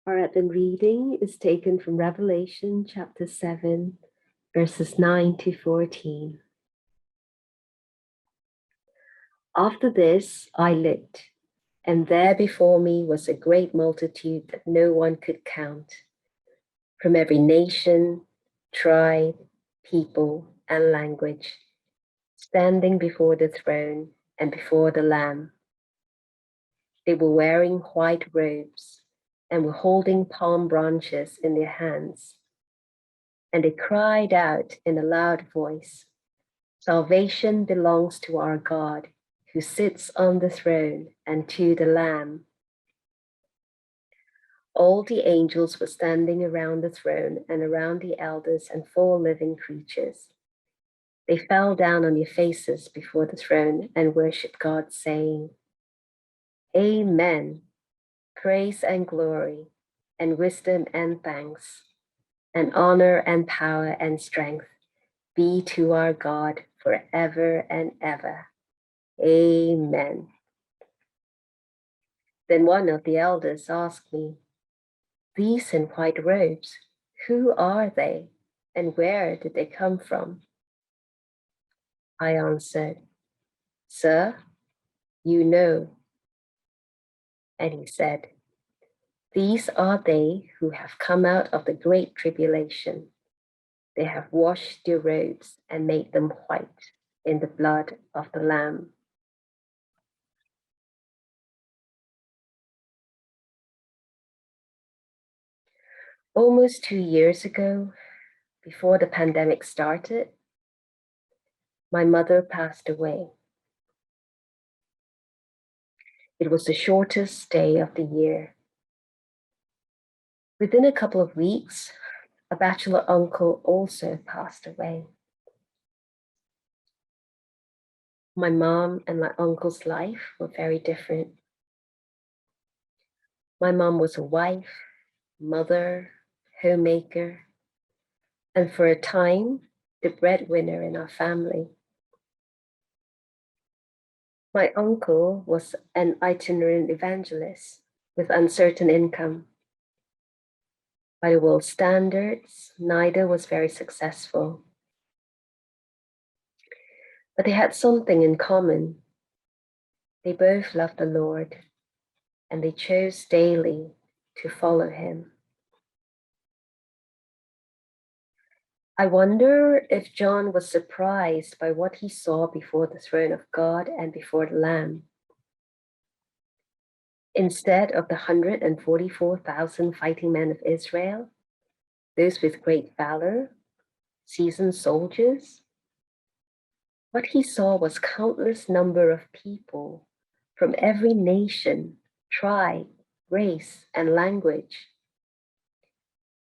Our Advent reading is taken from Revelation chapter 7, verses 9 to 14. After this, I looked, and there before me was a great multitude that no one could count, from every nation, tribe, people, and language, standing before the throne and before the Lamb. They were wearing white robes and were holding palm branches in their hands. And they cried out in a loud voice, "Salvation belongs to our God, who sits on the throne, and to the Lamb." All the angels were standing around the throne and around the elders and 4 living creatures. They fell down on their faces before the throne and worshiped God, saying, "Amen. Praise and glory, and wisdom and thanks, and honor and power and strength be to our God forever and ever. Amen." Then one of the elders asked me, "These in white robes, who are they, and where did they come from?" I answered, "Sir, you know." And he said, "These are they who have come out of the great tribulation. They have washed their robes and made them white in the blood of the Lamb." Almost 2 years ago, before the pandemic started, my mother passed away. It was the shortest day of the year. Within a couple of weeks, a bachelor uncle also passed away. My mom and my uncle's life were very different. My mom was a wife, mother, homemaker, and for a time, the breadwinner in our family. My uncle was an itinerant evangelist with uncertain income. By the world's standards, neither was very successful. But they had something in common. They both loved the Lord, and they chose daily to follow him. I wonder if John was surprised by what he saw before the throne of God and before the Lamb. Instead of the 144,000 fighting men of Israel, those with great valor, seasoned soldiers, what he saw was countless number of people from every nation, tribe, race, and language.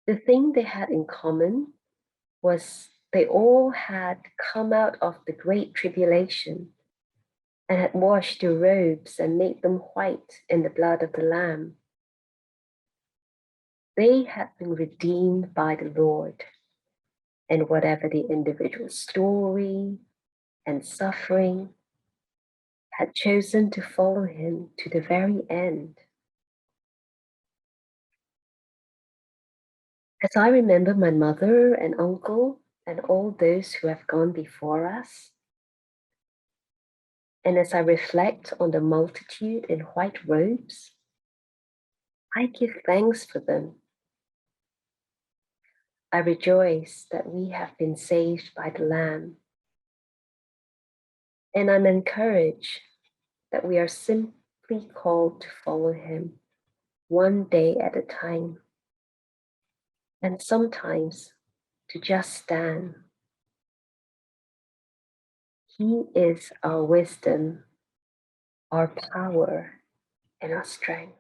The thing they had in common was they all had come out of the great tribulation and had washed their robes and made them white in the blood of the Lamb. They had been redeemed by the Lord, and whatever the individual story and suffering, had chosen to follow him to the very end. As I remember my mother and uncle and all those who have gone before us, and as I reflect on the multitude in white robes, I give thanks for them. I rejoice that we have been saved by the Lamb. And I'm encouraged that we are simply called to follow him one day at a time, and sometimes to just stand. He is our wisdom, our power, and our strength.